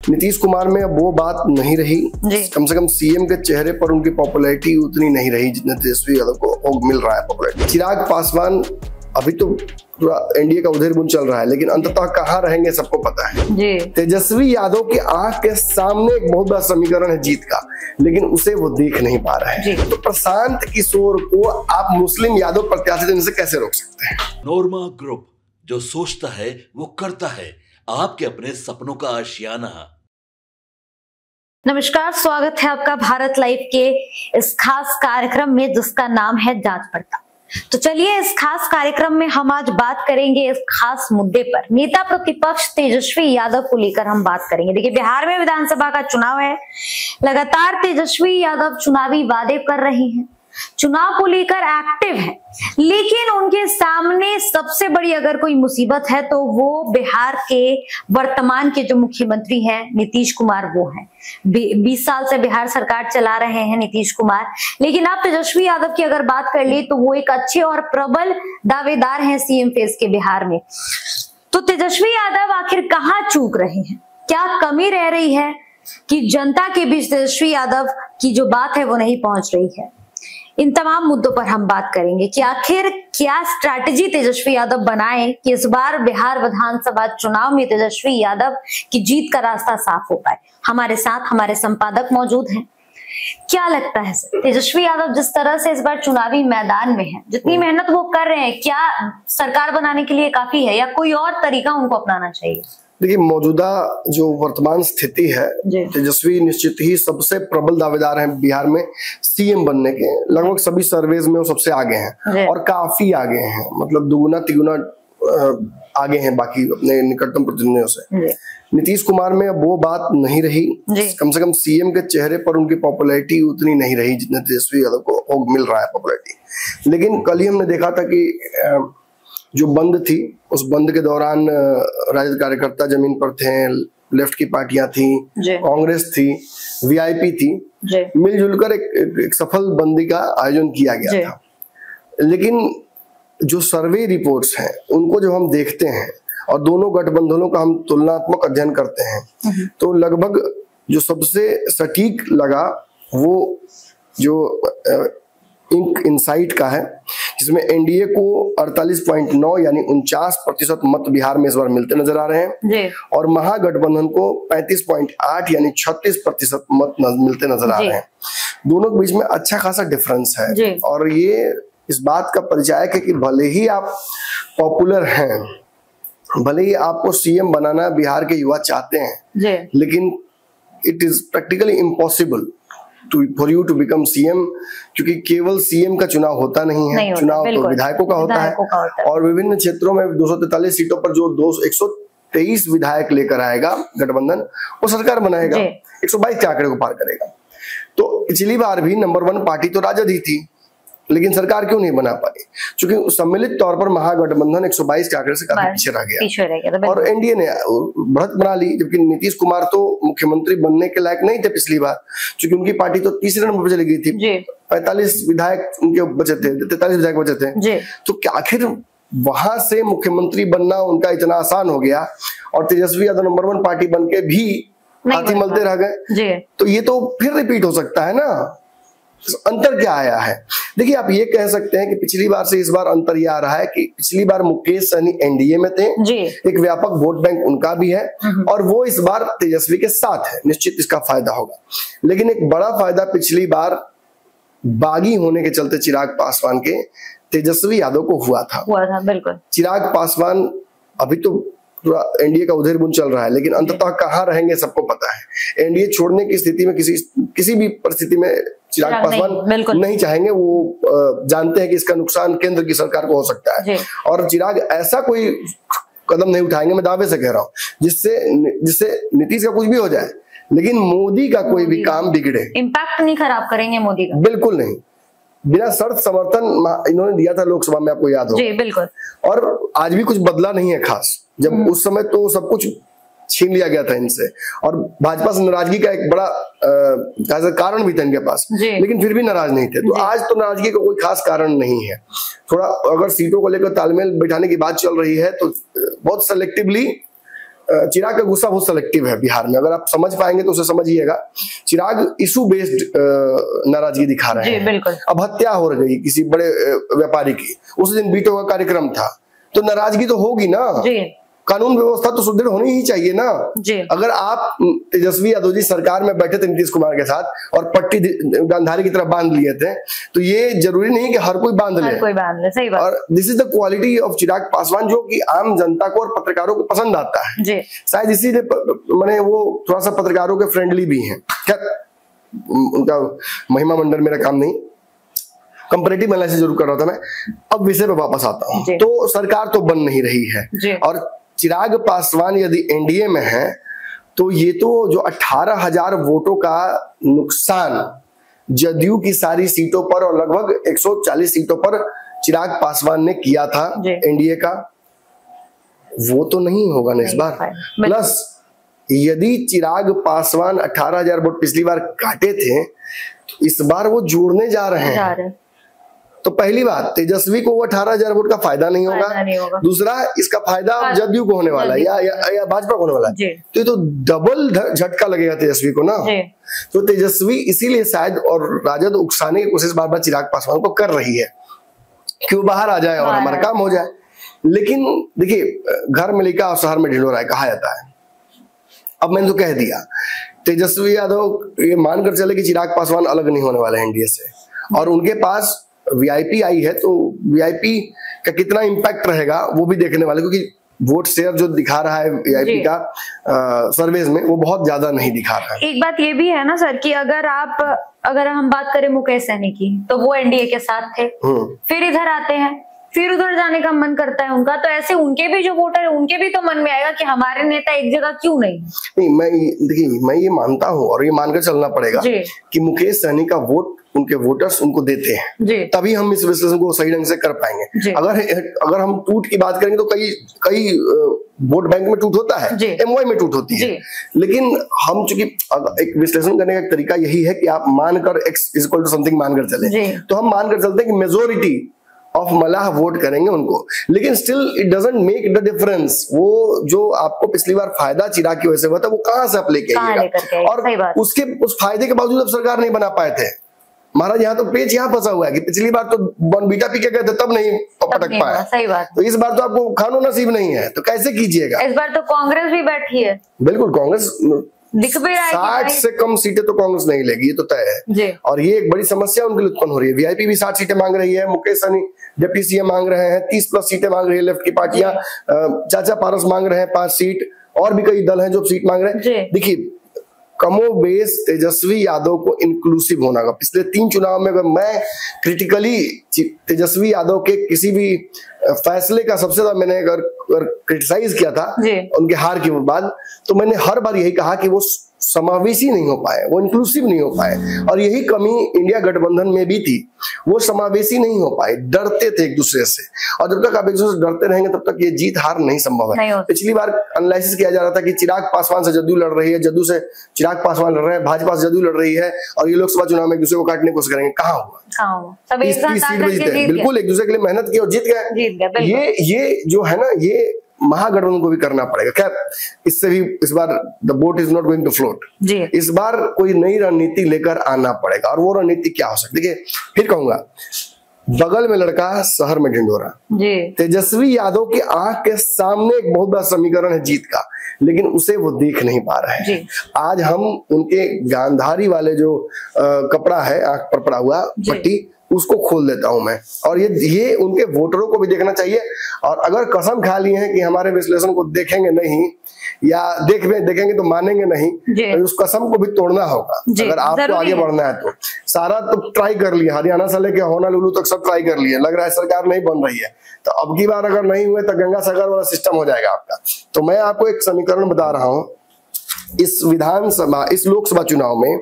नीतीश कुमार में अब वो बात नहीं रही। कम से कम सीएम के चेहरे पर उनकी पॉपुलैरिटी उतनी नहीं रही जितने तेजस्वी यादव को मिल रहा है पॉपुलैरिटी। चिराग पासवान अभी तो पूरा एनडीए का उधेड़ बुन चल रहा है, लेकिन अंततः कहाँ रहेंगे सबको पता है जी। तेजस्वी यादव की आंख के सामने एक बहुत बड़ा समीकरण है जीत का, लेकिन उसे वो देख नहीं पा रहे हैं। तो प्रशांत किशोर को आप मुस्लिम यादव प्रत्याशी देने से कैसे रोक सकते हैं? नोरमा ग्रुप, जो सोचता है वो करता है, आपके अपने सपनों का आशियाना। नमस्कार, स्वागत है आपका भारत लाइव के इस खास कार्यक्रम में जिसका नाम है जांच पड़ताल। तो चलिए, इस खास कार्यक्रम में हम आज बात करेंगे इस खास मुद्दे पर। नेता प्रतिपक्ष तेजस्वी यादव को लेकर हम बात करेंगे। देखिए, बिहार में विधानसभा का चुनाव है, लगातार तेजस्वी यादव चुनावी वादे कर रहे हैं, चुनाव को लेकर एक्टिव है, लेकिन उनके सामने सबसे बड़ी अगर कोई मुसीबत है तो वो बिहार के वर्तमान के जो मुख्यमंत्री हैं नीतीश कुमार वो हैं। 20 साल से बिहार सरकार चला रहे हैं नीतीश कुमार, लेकिन आप तेजस्वी यादव की अगर बात कर ले तो वो एक अच्छे और प्रबल दावेदार हैं सीएम फेस के बिहार में। तो तेजस्वी यादव आखिर कहाँ चूक रहे हैं, क्या कमी रह रही है कि जनता के बीच तेजस्वी यादव की जो बात है वो नहीं पहुंच रही है? इन तमाम मुद्दों पर हम बात करेंगे कि आखिर क्या स्ट्रैटेजी तेजस्वी यादव बनाए कि इस बार बिहार विधानसभा चुनाव में तेजस्वी यादव की जीत का रास्ता साफ हो पाए। हमारे साथ हमारे संपादक मौजूद हैं। क्या लगता है तेजस्वी यादव जिस तरह से इस बार चुनावी मैदान में है, जितनी मेहनत वो कर रहे हैं, क्या सरकार बनाने के लिए काफी है या कोई और तरीका उनको अपनाना चाहिए? देखिए, मौजूदा जो वर्तमान स्थिति है, तेजस्वी निश्चित ही सबसे प्रबल दावेदार हैं बिहार में सीएम बनने के। लगभग सभी सर्वेज में वो सबसे आगे हैं और काफी आगे हैं, मतलब दुगुना तिगुना आगे हैं बाकी अपने निकटतम प्रतिद्वंदियों से। नीतीश कुमार में अब वो बात नहीं रही। कम से कम सीएम के चेहरे पर उनकी पॉपुलैरिटी उतनी नहीं रही जितने तेजस्वी यादव को मिल रहा है पॉपुलैरिटी। लेकिन कल ही हमने देखा था कि जो बंद थी, उस बंद के दौरान राजद कार्यकर्ता जमीन पर थे, लेफ्ट की पार्टियां थी, कांग्रेस थी, वीआईपी थी, मिलजुल कर एक सफल बंदी का आयोजन किया गया था। लेकिन जो सर्वे रिपोर्ट्स हैं उनको जब हम देखते हैं और दोनों गठबंधनों का हम तुलनात्मक अध्ययन करते हैं तो लगभग जो सबसे सटीक लगा वो जो इंक इनसाइट का है, जिसमें एनडीए को 48.9 यानी 49% मत बिहार में इस बार मिलते नजर आ रहे हैं और महागठबंधन को 35.8 यानी 36% मत मिलते नजर आ रहे हैं। दोनों के बीच में अच्छा खासा डिफरेंस है और ये इस बात का परिचायक है कि भले ही आप पॉपुलर हैं, भले ही आपको सीएम बनाना बिहार के युवा चाहते हैं, लेकिन it is practically impossible for you to become CM, क्योंकि केवल सीएम का चुनाव होता नहीं है, चुनाव तो विधायकों का होता है और विभिन्न क्षेत्रों में 243 सीटों पर जो 123 विधायक लेकर आएगा गठबंधन, वो सरकार बनाएगा, 122 के आंकड़े को पार करेगा। तो पिछली बार भी नंबर 1 पार्टी तो राजद ही थी, लेकिन सरकार क्यों नहीं बना पाई? क्योंकि सम्मिलित तौर पर महागठबंधन 122 के आंकड़े से काफी पीछे रह गया और एनडीए ने बढ़त बना ली, जबकि नीतीश कुमार तो मुख्यमंत्री बनने के लायक नहीं थे पिछली बार, क्योंकि उनकी पार्टी तो तीसरे नंबर पर चली गई थी। 45 विधायक उनके बचे थे, 43 विधायक बचे थे। तो आखिर वहां से मुख्यमंत्री बनना उनका इतना आसान हो गया और तेजस्वी यादव नंबर 1 पार्टी बन के भी हाथी मलते रह गए। तो ये तो फिर रिपीट हो सकता है ना। अंतर क्या आया है? देखिए, आप ये कह सकते हैं कि पिछली बार से इस बार अंतर ये आ रहा है कि पिछली बार मुकेश सहनी एनडीए में थे, एक व्यापक वोट बैंक उनका भी है और वो इस बार तेजस्वी के साथ है, निश्चित इसका फायदा होगा। लेकिन एक बड़ा फायदा पिछली बार बागी होने के चलते चिराग पासवान के तेजस्वी यादव को हुआ था। बिल्कुल। चिराग पासवान अभी तो पूरा एनडीए का उधेड़ बुन चल रहा है, लेकिन अंततः कहाँ रहेंगे सबको पता है। एनडीए छोड़ने की स्थिति में किसी भी परिस्थिति में चिराग पासवान नहीं चाहेंगे। वो जानते हैं कि इसका नुकसान केंद्र की सरकार को हो सकता है और चिराग ऐसा कोई कदम नहीं उठाएंगे, मैं दावे से कह रहा हूँ, जिससे नीतीश का कुछ भी हो जाए लेकिन मोदी का कोई भी काम बिगड़े। इम्पैक्ट नहीं खराब करेंगे मोदी का, बिल्कुल नहीं। बिना शर्त समर्थन इन्होंने दिया था लोकसभा में, आपको याद हो। बिल्कुल। और आज भी कुछ बदला नहीं है खास, जब उस समय तो सब कुछ छीन लिया गया था इनसे और भाजपा से नाराजगी का एक बड़ा कारण भी था इनके पास, लेकिन फिर भी नाराज नहीं थे। तो आज तो नाराजगी का कोई खास कारण नहीं है। थोड़ा अगर सीटों को लेकर तालमेल बैठाने की बात चल रही है तो बहुत सेलेक्टिवली चिराग का गुस्सा बहुत सेलेक्टिव है बिहार में, अगर आप समझ पाएंगे तो उसे समझिएगा। चिराग इशू बेस्ड नाराजगी दिखा रहे हैं। बिल्कुल। अब हत्या हो गई किसी बड़े व्यापारी की, उस दिन वीटो का कार्यक्रम था, तो नाराजगी तो होगी ना जी। कानून व्यवस्था तो सुदृढ़ होनी ही चाहिए ना जी। अगर आप तेजस्वी यादव जी सरकार में बैठे थे नीतीश कुमार के साथ और पट्टी गांधारी की तरह बांध लिए थे, तो ये जरूरी नहीं कि हर कोई बांध ले, सही बात। और this is the quality of Chirag Paswan जो कि आम जनता को और पत्रकारों को पसंद आता है जी। शायद इसीलिए मैंने वो थोड़ा सा पत्रकारों के फ्रेंडली भी है। क्या उनका महिमा मंडल मेरा काम नहीं, कंपैरेटिव एनालिसिस जरूर कर रहा था मैं। अब विषय पे वापस आता हूँ। तो सरकार तो बन नहीं रही है और चिराग पासवान यदि एनडीए में है तो ये तो जो 18,000 वोटों का नुकसान जदयू की सारी सीटों पर और लगभग 140 सीटों पर चिराग पासवान ने किया था एनडीए का, वो तो नहीं होगा ना इस बार। प्लस यदि चिराग पासवान 18,000 वोट पिछली बार काटे थे तो इस बार वो जोड़ने जा रहे हैं। तो पहली बात, तेजस्वी को वो 18,000 वोट का फायदा नहीं होगा। दूसरा, इसका फायदा जदयू को होने वाला है या भाजपा को होने वाला है, तो ये तो डबल झटका लगेगा तेजस्वी को ना। तो तेजस्वी इसीलिए शायद और राजद उकसाने की कोशिश बार बार चिराग पासवान को कर रही है कि वो बाहर आ जाए और हमारा काम हो जाए। लेकिन देखिए, घर में लिखा और शहर में ढिंढोरा कहा जाता है। अब मैंने तो कह दिया, तेजस्वी यादव ये मानकर चले कि चिराग पासवान अलग नहीं होने वाले एनडीए से, और उनके पास वीआईपी आई है, तो वीआईपी का कितना इम्पैक्ट रहेगा वो भी देखने वाले, क्योंकि वोट शेयर जो दिखा रहा है वीआईपी का सर्वेज में वो बहुत ज्यादा नहीं दिखा रहा है। एक बात ये भी है ना सर कि अगर हम बात करें मुकेश सहनी की, तो वो एनडीए के साथ थे, फिर इधर आते हैं, फिर उधर जाने का मन करता है उनका, तो ऐसे उनके भी जो वोटर है उनके भी तो मन में आएगा कि हमारे नेता एक जगह क्यों नहीं। मैं ये मानता हूँ और ये मानकर चलना पड़ेगा कि मुकेश सहनी का वोट उनके वोटर्स उनको देते हैं, तभी हम इस विश्लेषण को सही ढंग से कर पाएंगे। अगर हम टूट की बात करेंगे तो कई वोट बैंक में टूट होता है, एमवाई में टूट होती है, लेकिन हम चूंकि एक विश्लेषण करने का तरीका यही है कि आप मानकर x इक्वल टू समथिंग मानकर चले, तो हम मानकर चलते हैं कि मेजोरिटी ऑफ मलाह वोट करेंगे उनको, लेकिन still it doesn't make the difference. वो जो आपको पिछली बार फायदा चिराग की वजह से हुआ था वो कहां से आप लेके आइएगा, और उस फायदे के बावजूद अब सरकार नहीं बना पाए थे। महाराज यहाँ तो पेच यहाँ फंसा हुआ है कि पिछली बार तो बॉनबीटा पी के गए थे तब नहीं पटक पाया, सही बात। तो इस बार तो आपको खानो नसीब नहीं है, तो कैसे कीजिएगा। इस बार तो कांग्रेस भी बैठी है। बिल्कुल, कांग्रेस दिख भी रहा है 60 से कम सीटें तो कांग्रेस नहीं लेगी, ये तो तय है। और ये एक बड़ी समस्या उनके लिए उत्पन्न हो रही है। वीआईपी भी 60 सीटें मांग रही है, मुकेश सहनी डिप्टी सीएम मांग रहे हैं 30+ सीटें मांग रही है लेफ्ट की पार्टियां, चाचा पारस मांग रहे हैं 5 सीट, और भी कई दल हैं जो सीट मांग रहे हैं। देखिए, कमोबेश तेजस्वी यादव को इंक्लूसिव होना होगा। पिछले 3 चुनाव में अगर मैं क्रिटिकली तेजस्वी यादव के किसी भी फैसले का सबसे ज्यादा मैंने अगर क्रिटिसाइज किया था उनके हार के बाद, तो मैंने हर बार यही कहा कि वो समावेशी नहीं हो पाए, वो इंक्लूसिव नहीं हो पाए, और यही कमी इंडिया गठबंधन में भी थी, वो समावेशी नहीं हो पाए, डरते थे एक दूसरे से, और जब तक आप एक दूसरे से डरते रहेंगे तब तक ये जीत हार नहीं संभव है। पिछली बार एनालिसिस किया जा रहा था कि चिराग पासवान से जदयू लड़ रही है, जदयू से चिराग पासवान लड़ रहे हैं, भाजपा से जदयू लड़ रही है, और ये लोकसभा चुनाव में एक दूसरे को काटने की कोशिश करेंगे। कहाँ हुआ? 30 सीट में जीते, बिल्कुल एक दूसरे के लिए मेहनत की और जीत गए। ये जो है ना, ये महागठबंधन को भी करना पड़ेगा। खैर, इससे भी इस बार the boat is not going to float. इस बार कोई नई रणनीति लेकर आना पड़ेगा, और वो रणनीति क्या हो सकती है? देखिए, फिर कहूंगा, बगल में लड़का शहर में ढिंढोरा। तेजस्वी यादव की आंख के सामने एक बहुत बड़ा समीकरण है जीत का, लेकिन उसे वो देख नहीं पा रहे हैं। आज हम उनके गांधारी वाले जो कपड़ा है आंख पर पड़ा हुआ पट्टी, उसको खोल देता हूं मैं, और ये उनके वोटरों को भी देखना चाहिए। और अगर कसम खा लिए हैं कि हमारे विश्लेषण को देखेंगे नहीं या देखेंगे तो मानेंगे नहीं, तो उस कसम को भी तोड़ना होगा अगर आपको आगे बढ़ना है। तो सारा तो ट्राई कर लिया, हरियाणा से लेके होना लुलू तक सब ट्राई कर लिए, लग रहा है सरकार नहीं बन रही है। तो अब की बार अगर नहीं हुए तो गंगा सागर वाला सिस्टम हो जाएगा आपका। तो मैं आपको एक समीकरण बता रहा हूँ, इस इस लोकसभा चुनाव में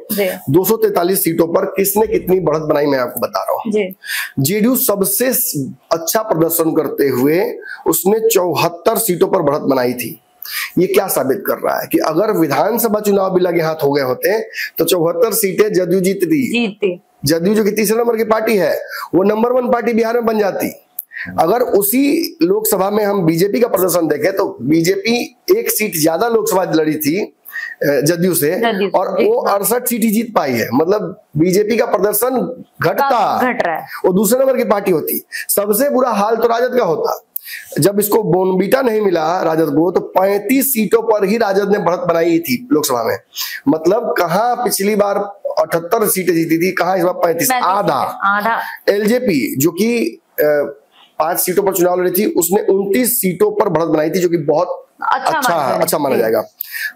243 सीटों पर किसने कितनी बढ़त बनाई मैं आपको बता रहा हूँ। जेडीयू सबसे अच्छा प्रदर्शन करते हुए उसने 74 सीटों पर बढ़त बनाई थी। ये क्या साबित कर रहा है कि अगर विधानसभा चुनाव भी लगे हाथ हो गए होते तो 74 सीटें जदयू जीतती। जदयू जो कि तीसरे नंबर की पार्टी है, वो नंबर 1 पार्टी बिहार में बन जाती। अगर उसी लोकसभा में हम बीजेपी का प्रदर्शन देखें तो बीजेपी एक सीट ज्यादा लोकसभा लड़ी थी जदयू से, और वो 68 सीट ही जीत पाई है। मतलब बीजेपी का प्रदर्शन घट रहा है, वो दूसरे नंबर की पार्टी होती। सबसे बुरा हाल तो राजद का होता। जब इसको बोनबीटा नहीं मिला राजद को, तो 35 सीटों पर ही राजद ने बढ़त बनाई थी लोकसभा में। मतलब कहां पिछली बार 78 सीटें जीती थी, कहां इस बार 35, आधा। एलजेपी जो कि 5 सीटों पर चुनाव लड़ी थी, उसने 29 सीटों पर बढ़त बनाई थी, जो कि बहुत अच्छा माना जाएगा।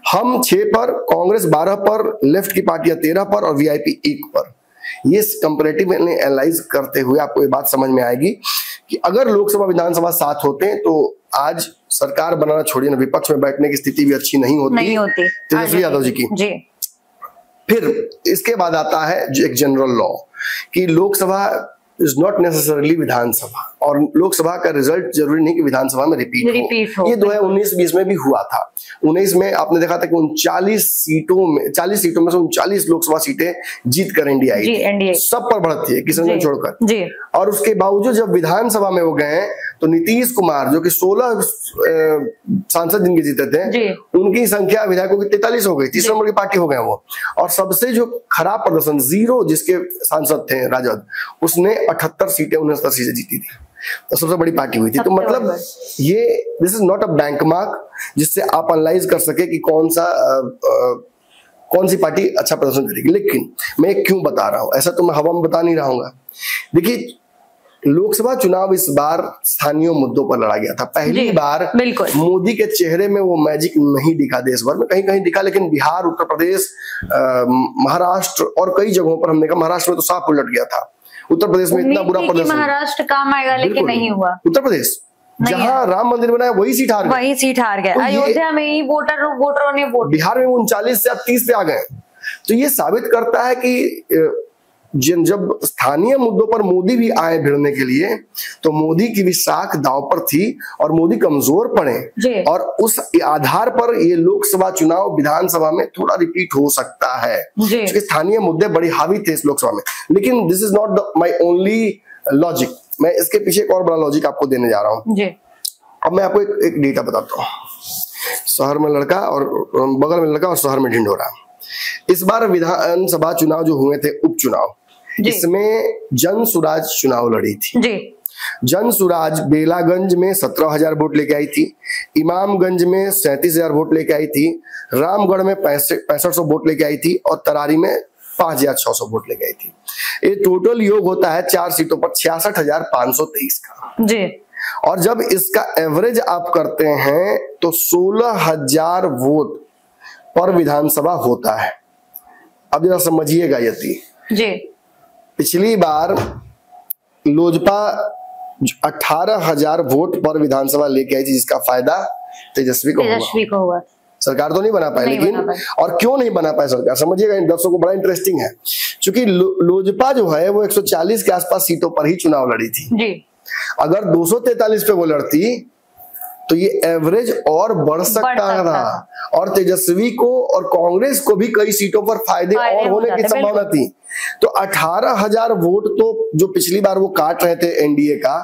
हम 6 पर, कांग्रेस 12 पर, लेफ्ट की पार्टियां 13 पर और वीआईपी 1 पर। ये कंपैरेटिव एनालाइज करते हुए आपको ये बात समझ में आएगी कि अगर लोकसभा विधानसभा साथ होते हैं तो आज सरकार बनाना छोड़िए ना, विपक्ष में बैठने की स्थिति भी अच्छी नहीं होती तेजस्वी यादव जी की। फिर इसके बाद आता है एक जनरल लॉ कि लोकसभा इज नॉट नेसेसरली विधानसभा, और लोकसभा का रिजल्ट जरूरी नहीं कि विधानसभा में रिपीट हो। ये 2019-20 में भी हुआ था। 19 में आपने देखा था कि 40 सीटों में से 39 लोकसभा सीटें जीत कर एनडीए आई थी। सब पर बढ़त थी किशनगंज छोड़कर। और उसके बावजूद जब विधानसभा में वो गए तो नीतीश कुमार जो कि 16 सांसद जिनके जीते थे, उनकी संख्या विधायकों की 43 हो गई, तीसरे नंबर की पार्टी हो गए वो। और सबसे जो खराब प्रदर्शन, 0 जिसके सांसद थे राजद, उसने 78 सीटें 69 सीटें जीती थी, तो सबसे बड़ी पार्टी हुई थी। तो मतलब ये this is not a bank mark जिससे आप एनालाइज कर सके कि कौन सी पार्टी अच्छा प्रदर्शन करेगी। लेकिन मैं क्यों बता रहा हूं, ऐसा तो मैं हवा में बता नहीं रहा हूँ। देखिए, लोकसभा चुनाव इस बार स्थानीय मुद्दों पर लड़ा गया था। पहली बार मोदी के चेहरे में वो मैजिक नहीं दिखा देश भर में, कहीं कहीं दिखा, लेकिन बिहार, उत्तर प्रदेश, महाराष्ट्र और कई जगहों पर हमने कहा, महाराष्ट्र में तो साफ उलट गया था। उत्तर प्रदेश में इतना बुरा प्रदर्शन, महाराष्ट्र काम आएगा लेकिन नहीं हुआ। उत्तर प्रदेश जहां राम मंदिर बनाया वही सीट हार गए। अयोध्या में ही वोटरों ने वोट, बिहार में 39 से 30 पे आ गए। तो ये साबित करता है कि जब स्थानीय मुद्दों पर मोदी भी आए भिड़ने के लिए, तो मोदी की भी साख दांव पर थी और मोदी कमजोर पड़े, और उस आधार पर ये लोकसभा चुनाव विधानसभा में थोड़ा रिपीट हो सकता है, क्योंकि स्थानीय मुद्दे बड़ी हावी थे इस लोकसभा में। लेकिन this is not my only logic, मैं इसके पीछे एक और बड़ा लॉजिक आपको देने जा रहा हूँ। अब मैं आपको एक डेटा बताता हूँ। शहर में लड़का और बगल में लड़का और शहर में ढिंढोरा। इस बार विधानसभा चुनाव जो हुए थे, उपचुनाव, इसमें जन सुराज चुनाव लड़ी थी। जन सुराज बेलागंज में 17,000 वोट लेके आई थी, इमामगंज में 37,000 वोट लेके आई थी, रामगढ़ में 6500 वोट लेके आई थी, और तरारी में 5,600 वोट लेके आई थी। ये टोटल योग होता है 4 सीटों पर 66,523 का। और जब इसका एवरेज आप करते हैं तो 16,000 वोट पर विधानसभा होता है। अब जरा समझिएगा यदि पिछली बार लोजपा 18,000 वोट पर विधानसभा लेके आई थी, जिसका फायदा तेजस्वी को हुआ। सरकार तो नहीं बना पाई, लेकिन और क्यों नहीं बना पाए सरकार, समझिएगा। इन दर्शकों को बड़ा इंटरेस्टिंग है, क्योंकि लोजपा जो है वो 140 के आसपास सीटों पर ही चुनाव लड़ी थी। अगर 243 पे वो लड़ती तो ये एवरेज और बढ़ सकता था, और तेजस्वी को और कांग्रेस को भी कई सीटों पर फायदे और होने की संभावना थी। तो 18,000 वोट तो जो पिछली बार वो काट रहे थे एनडीए का,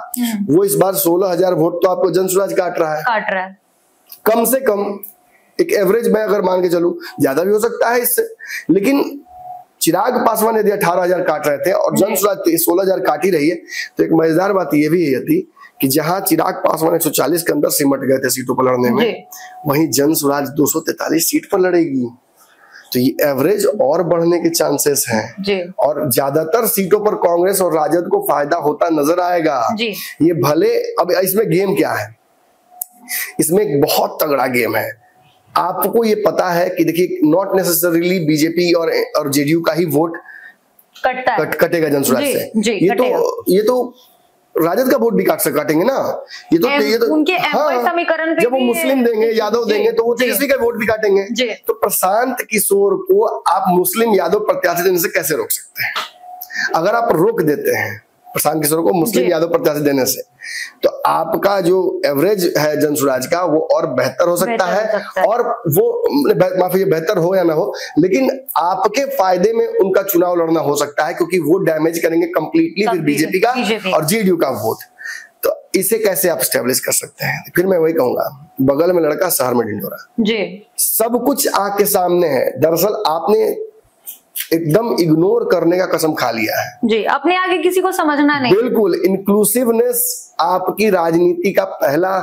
वो इस बार 16,000 वोट तो आपको जनसुराज काट रहा है। कम से कम एक एवरेज में अगर मान के चलूं, ज्यादा भी हो सकता है इससे, लेकिन चिराग पासवान यदि 18,000 काट रहे थे और जनसुराज 16,000 काट ही रही है, तो एक मजेदार बात ये भी थी कि जहां चिराग पासवान 140 के अंदर सिमट गए थे सीटों पर लड़ने में, वहीं जनसुराज 243 सीट पर लड़ेगी। तो ये एवरेज और बढ़ने के चांसेस हैं, और ज्यादातर सीटों पर कांग्रेस और राजद को फायदा होता नजर आएगा। ये भले, अब इसमें गेम क्या है, इसमें एक बहुत तगड़ा गेम है। आपको ये पता है कि देखिए, नॉट नेसेसरीली बीजेपी और जेडीयू का ही वोट कटेगा जनसुराज से। ये तो राजद का वोट भी काटेंगे ना, ये तो उनके समीकरण पे जब वो मुस्लिम देंगे, यादव देंगे, तो वो तेजस्वी का वोट भी काटेंगे। तो प्रशांत किशोर को आप मुस्लिम यादव प्रत्याशी देने से कैसे रोक सकते हैं? अगर आप रोक देते हैं प्रशांत किशोर को मुस्लिम यादव प्रत्याशी देने से, तो आपका जो एवरेज है जनसुराज का वो और बेहतर हो सकता है। और वो माफी, बेहतर हो या ना हो, लेकिन आपके फायदे में उनका चुनाव लड़ना हो सकता है, क्योंकि वो डैमेज करेंगे कंप्लीटली फिर बीजेपी का और जेडीयू का वोट। तो इसे कैसे आप स्टेब्लिश कर सकते हैं? फिर मैं वही कहूंगा, बगल में लड़का शहर में ढिंढोरा जी। सब कुछ आंख के सामने है, दरअसल आपने एकदम इग्नोर करने का कसम खा लिया है जी, अपने आगे किसी को समझना नहीं। बिल्कुल, इंक्लूसिवनेस आपकी राजनीति का पहला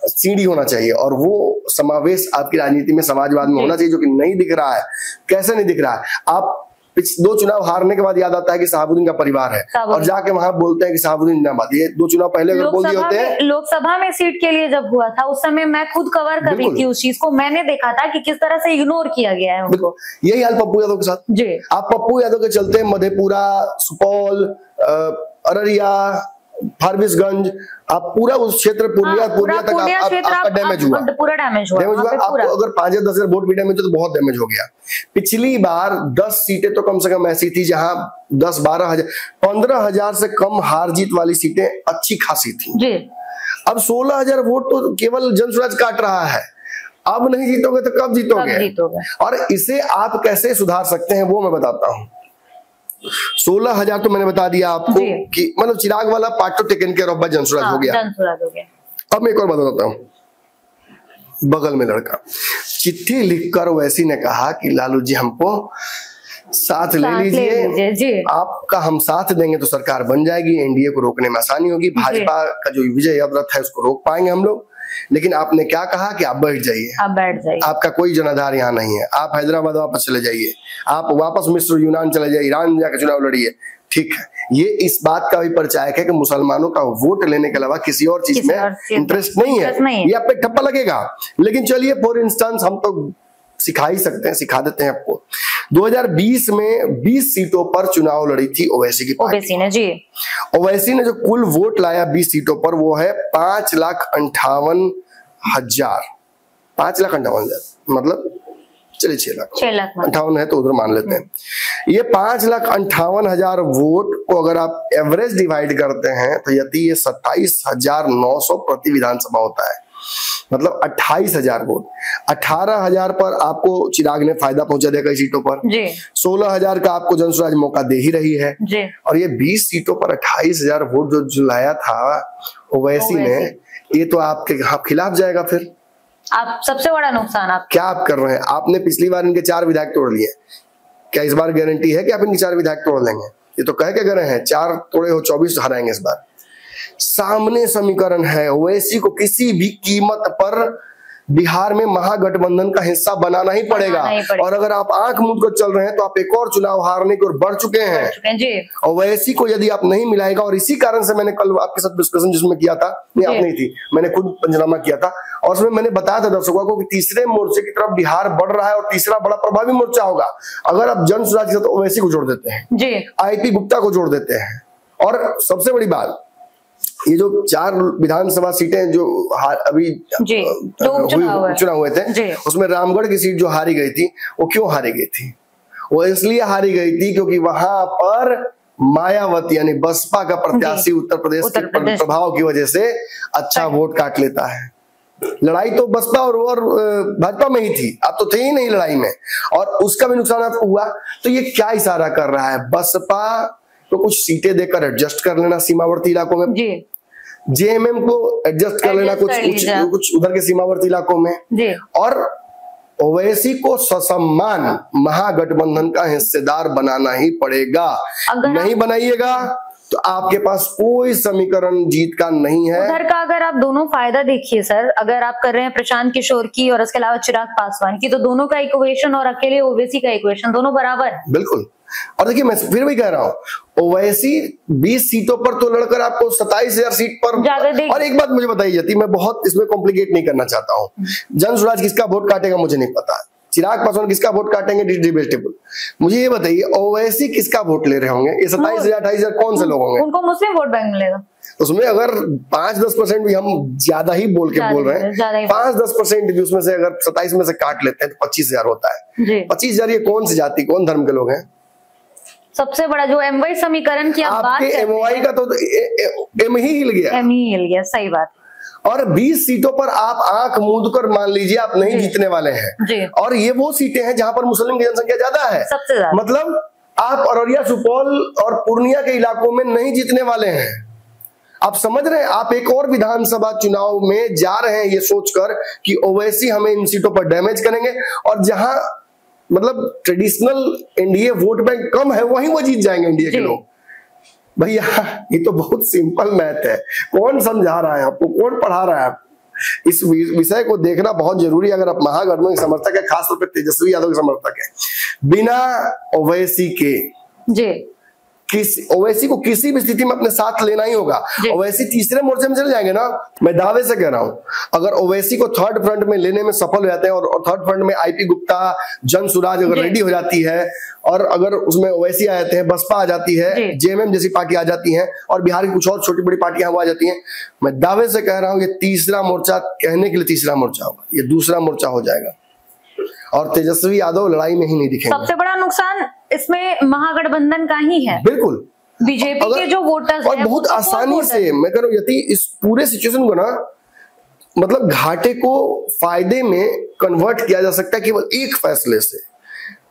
सीढ़ी होना चाहिए, और वो समावेश आपकी राजनीति में समाजवाद में होना चाहिए, जो कि नहीं दिख रहा है। कैसे नहीं दिख रहा है? आप 2 चुनाव हारने के बाद याद आता है कि शहाबुद्दीन का परिवार है, और जाके वहां बोलते हैं कि शहाबुद्दीन जिंदाबाद। ये 2 चुनाव पहले अगर बोल दिए होते हैं, लोकसभा में सीट के लिए जब हुआ था उस समय मैं खुद कवर कर रही थी उस चीज को, मैंने देखा था कि किस तरह से इग्नोर किया गया है उनको। यही हाल पप्पू यादव के साथ जी। आप पप्पू यादव के चलते मधेपुरा, सुपौल, अररिया, फारबिसगंज, आप पूरा उस क्षेत्र पूर्णिया तक आपका डैमेज हुआ, पूरा डैमेज हुआ। आपको अगर 5 या 10 हजार वोट भी डैमेज तो बहुत डैमेज हो गया। पिछली बार 10 सीटें तो कम से कम ऐसी थी जहां 10-12 हजार 15 हजार से कम हार जीत वाली सीटें अच्छी खासी थी जी। अब 16 हजार वोट तो केवल जनसुराज काट रहा है। अब नहीं जीतोगे तो कब जीतोगे? और इसे आप कैसे सुधार सकते हैं वो मैं बताता हूँ। 16,000 तो मैंने बता दिया आपको कि मतलब चिराग वाला पार्ट तो taken care of by Jan Suraaj हो गया। अब मैं एक और बताता हूँ, बगल में लड़का चिट्ठी लिखकर ओवैसी ने कहा कि लालू जी हमको साथ ले लीजिए, आपका हम साथ देंगे तो सरकार बन जाएगी, एनडीए को रोकने में आसानी होगी, भाजपा का जो विजय अवरत है उसको रोक पाएंगे हम लोग। लेकिन आपने क्या कहा कि आप बैठ जाइए, आपका कोई जनाधार यहाँ नहीं है, आप हैदराबाद वापस चले जाइए, आप वापस मिस्र यूनान चले जाइए, ईरान जाकर चुनाव लड़िए। ठीक है, ये इस बात का भी परिचायक है कि मुसलमानों का वोट लेने के अलावा किसी और चीज में इंटरेस्ट नहीं है। ये आप पे ठप्पा लगेगा, लेकिन चलिए फॉर इंस्टेंस हम तो सिखा ही सकते हैं, सिखा देते हैं आपको। 2020 में 20 सीटों पर चुनाव लड़ी थी ओवैसी की पार्टी ने जी। ओवैसी ने जो कुल वोट लाया 20 सीटों पर वो है 5,58,000, 5,58,000 मतलब चलिए 6 लाख 58 है तो उधर मान लेते हैं। ये 5,58,000 वोट को अगर आप एवरेज डिवाइड करते हैं तो यदि ये 27,900 प्रति विधानसभा होता है, मतलब 28,000 वोट। 18,000 पर आपको चिराग ने फायदा पहुंचा दिया कई सीटों पर, 16,000 का आपको जनसुराज मौका दे ही रही है जी। और ये 20 सीटों पर 28,000 वोट जो लाया था ओवैसी ने, ये तो आपके खिलाफ जाएगा। फिर आप सबसे बड़ा नुकसान आप क्या आप कर रहे हैं? आपने पिछली बार इनके 4 विधायक तोड़ लिए, क्या इस बार गारंटी है कि आप इनके 4 विधायक तोड़ लेंगे? ये तो कह के गए हैं 4 तोड़े हो 24 हराएंगे इस बार। सामने समीकरण है, ओवैसी को किसी भी कीमत पर बिहार में महागठबंधन का हिस्सा बनाना ही पड़ेगा। और अगर आप आंख मूंद कर चल रहे हैं तो आप एक और चुनाव हारने की ओर बढ़ चुके हैं। ओवैसी को यदि आप नहीं मिलाएगा, और इसी कारण से मैंने कल आपके साथ डिस्कशन जिसमें किया था, नहीं आप नहीं थी, मैंने खुद पंचनामा किया था और उसमें मैंने बताया था दर्शकों को कि तीसरे मोर्चे की तरफ बिहार बढ़ रहा है और तीसरा बड़ा प्रभावी मोर्चा होगा अगर आप जनसुराज के साथ ओवैसी को जोड़ देते हैं, आईपी गुप्ता को जोड़ देते हैं। और सबसे बड़ी बात, ये जो 4 विधानसभा सीटें जो अभी चुनाव हुए थे उसमें रामगढ़ की सीट जो हारी गई थी, वो क्यों हारी गई थी? वो इसलिए हारी गई थी क्योंकि वहां पर मायावती यानी बसपा का प्रत्याशी उत्तर प्रदेश के प्रभाव की वजह से अच्छा वोट काट लेता है। लड़ाई तो बसपा और भाजपा में ही थी, आप तो थे ही नहीं लड़ाई में, और उसका भी नुकसान आपको हुआ। तो ये क्या इशारा कर रहा है? बसपा तो कुछ सीटें देकर एडजस्ट कर लेना सीमावर्ती इलाकों में, जेएमएम को एडजस्ट कर लेना कुछ उधर के सीमावर्ती इलाकों में, और ओवैसी को ससम्मान महागठबंधन का हिस्सेदार बनाना ही पड़ेगा। नहीं बनाइएगा तो आपके पास कोई समीकरण जीत का नहीं है। उधर का अगर आप दोनों फायदा देखिए सर, अगर आप कर रहे हैं प्रशांत किशोर की और उसके अलावा चिराग पासवान की, तो दोनों का इक्वेशन और अकेले ओवैसी का इक्वेशन दोनों बराबर है। बिल्कुल। और देखिए मैं फिर भी कह रहा हूँ, ओवैसी 20 सीटों पर तो लड़कर आपको 27,000 सीट पर। और एक बात मुझे बताई जाती, मैं बहुत इसमें कॉम्प्लिकेट नहीं करना चाहता हूँ, जनसुराज किसका वोट काटेगा मुझे नहीं पता, चिराग पासवान किसका वोट काटेंगे डिबेटेबल। मुझे ये बताइए ओवैसी किसका वोट ले रहे होंगे? ये 27,000 28,000 कौन से लोग होंगे? उनको मुस्लिम वोट बैंक मिलेगा। उसमें अगर 5-10% भी हम ज्यादा ही बोल रहे हैं, 5-10% भी उसमें से अगर 27 में से काट लेते हैं तो 25,000 होता है। 25,000 ये कौन सी जाति कौन धर्म के लोग हैं? सबसे बड़ा जो एमवाई समीकरण की आप बात करते हैं, एमवाई का तो एम ही हिल गया, सही बात। और 20 सीटों पर आप आंख मूंद कर मान लीजिए आप नहीं जीतने वाले हैं, और ये वो सीटें हैं जहां पर मुस्लिम की जनसंख्या ज्यादा है, सबसे ज्यादा। मतलब आप अररिया, सुपौल और पूर्णिया के इलाकों में नहीं जीतने वाले हैं, आप समझ रहे हैं, आप एक और विधानसभा चुनाव में जा रहे हैं ये सोचकर कि ओवैसी हमें इन सीटों पर डैमेज करेंगे, और जहां मतलब ट्रेडिशनल एनडीए वोट बैंक कम है वहीं वो जीत जाएंगे एनडीए के लोग। भैया ये तो बहुत सिंपल मैथ है, कौन समझा रहा है आपको, कौन पढ़ा रहा है आपको? इस विषय को देखना बहुत जरूरी है। अगर आप महागठबंधन के समर्थक है, खासतौर पर तेजस्वी यादव के समर्थक है, बिना ओवैसी के ओवैसी को किसी भी स्थिति में अपने साथ लेना ही होगा। ओवैसी तीसरे मोर्चे में चले जाएंगे ना, मैं दावे से कह रहा हूं, अगर ओवैसी को थर्ड फ्रंट में लेने में सफल हो जाते हैं और थर्ड फ्रंट में आईपी गुप्ता, जन सुराज अगर रेडी हो जाती है, और अगर उसमें ओवैसी आ जाते हैं, बसपा आ जाती है, जेएमएम जैसी पार्टी आ जाती है, और बिहार की कुछ और छोटी बड़ी पार्टियां वो आ जाती हैं, मैं दावे से कह रहा हूं ये तीसरा मोर्चा, कहने के लिए तीसरा मोर्चा होगा, ये दूसरा मोर्चा हो जाएगा, और तेजस्वी यादव लड़ाई में ही नहीं दिखेंगे। सबसे बड़ा नुकसान इसमें महागठबंधन का ही है, बिल्कुल बीजेपी के जो वोटर्स और बहुत आसानी से मैं कह रहा हूं यदि इस पूरे सिचुएशन को ना मतलब घाटे को फायदे में कन्वर्ट किया जा सकता है केवल एक फैसले से,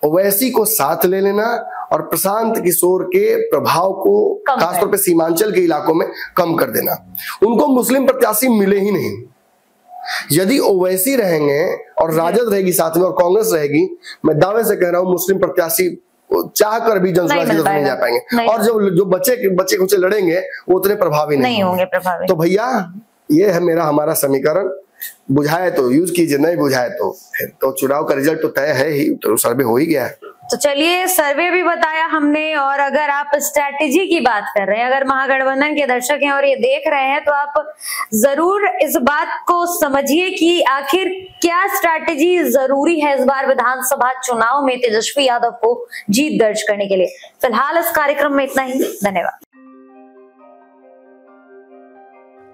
ओवैसी को साथ ले लेना और प्रशांत किशोर के प्रभाव को खासतौर पे सीमांचल के इलाकों में कम कर देना। उनको मुस्लिम प्रत्याशी मिले ही नहीं। यदि ओवैसी रहेंगे और राजद रहेगी साथ में और कांग्रेस रहेगी, मैं दावे से कह रहा हूं मुस्लिम प्रत्याशी चाह कर भी जनसुराज की तरफ नहीं जा पाएंगे, और जो बच्चे कुछ लड़ेंगे वो उतने प्रभावी नहीं होंगे। तो भैया ये है हमारा समीकरण, बुझाए तो यूज कीजिए, नहीं बुझाए तो फिर तो चुनाव का रिजल्ट तो तय है ही, तो सर्वे हो ही गया है। तो चलिए, सर्वे भी बताया हमने, और अगर आप स्ट्रैटेजी की बात कर रहे हैं, अगर महागठबंधन के दर्शक हैं और ये देख रहे हैं, तो आप जरूर इस बात को समझिए कि आखिर क्या स्ट्रैटेजी जरूरी है इस बार विधानसभा चुनाव में तेजस्वी यादव को जीत दर्ज करने के लिए। फिलहाल इस कार्यक्रम में इतना ही, धन्यवाद।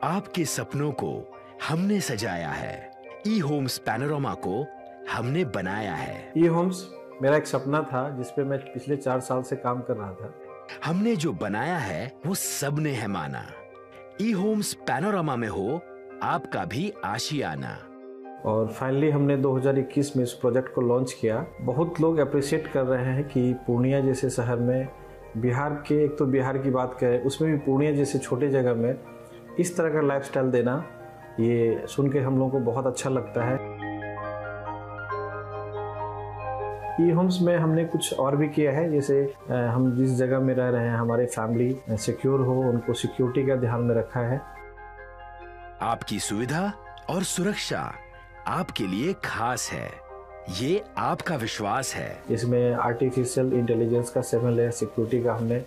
आपके सपनों को हमने सजाया है, ई होम्स पैनोरमा को हमने बनाया है। ई होम्स मेरा एक सपना था जिसपे मैं पिछले 4 साल से काम कर रहा था। हमने जो बनाया है वो सबने है माना। ई होम्स पैनोरमा में हो आपका भी आशियाना। और फाइनली हमने 2021 में इस प्रोजेक्ट को लॉन्च किया। बहुत लोग अप्रिशिएट कर रहे हैं कि पूर्णिया जैसे शहर में, बिहार के, एक तो बिहार की बात करें उसमें भी पूर्णिया जैसे छोटे जगह में इस तरह का लाइफस्टाइल देना, ये सुन के हम लोगों को बहुत अच्छा लगता है। ई होम्स में हमने कुछ और भी किया है, जैसे हम जिस जगह में रह रहे हैं हमारे फैमिली सिक्योर हो, उनको सिक्योरिटी का ध्यान में रखा है। आपकी सुविधा और सुरक्षा आपके लिए खास है, ये आपका विश्वास है। इसमें आर्टिफिशियल इंटेलिजेंस का 7 लेयर सिक्योरिटी का हमने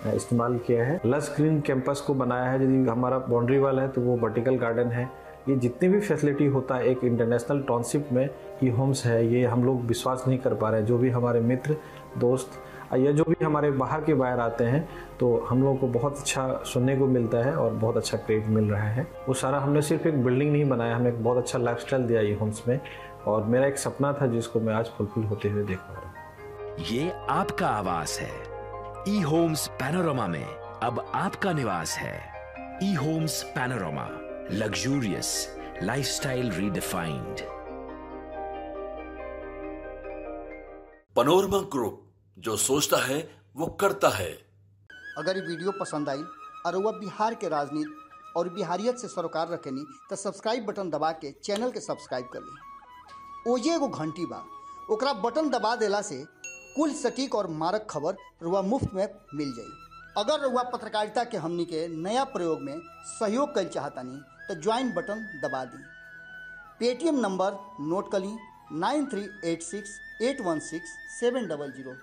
इस्तेमाल किया है। लस ग्रीन कैंपस को बनाया है, यदि हमारा बाउंड्री वाल है तो वो वर्टिकल गार्डन है। ये जितनी भी फैसिलिटी होता है एक इंटरनेशनल टाउनशिप में ई होम्स है, ये हम लोग विश्वास नहीं कर पा रहे हैं। जो भी हमारे मित्र दोस्त या जो भी हमारे बाहर के बाहर आते हैं, तो हम लोगों को बहुत अच्छा सुनने को मिलता है और बहुत अच्छा क्रेडिट मिल रहा है। वो सारा हमने सिर्फ एक बिल्डिंग नहीं बनाया, हमें एक बहुत अच्छा लाइफस्टाइल दिया ई होम्स में, और मेरा एक सपना था जिसको मैं आज फुलफिल होते हुए देख पा रहा हूँ। ये आपका आवास है। ई होम्स पैनोरमा में अब आपका निवास है। E homes panorama, luxurious lifestyle redefined. Panorama group, जो सोचता है वो करता है। अगर ये वीडियो पसंद आई और वह बिहार के राजनीति और बिहारियत से सरोकार रखेनी तो सब्सक्राइब बटन दबा के चैनल के सब्सक्राइब कर ली। ओजे एगो घंटी बा, ओकरा बटन दबा देला से कुल सटीक और मारक खबर रुआ मुफ्त में मिल जाई। अगर रुआ पत्रकारिता के हमनी के नया प्रयोग में सहयोग कर चाहतानी तो ज्वाइन बटन दबा दी। पेटीएम नंबर नोट कर ली 9386816700।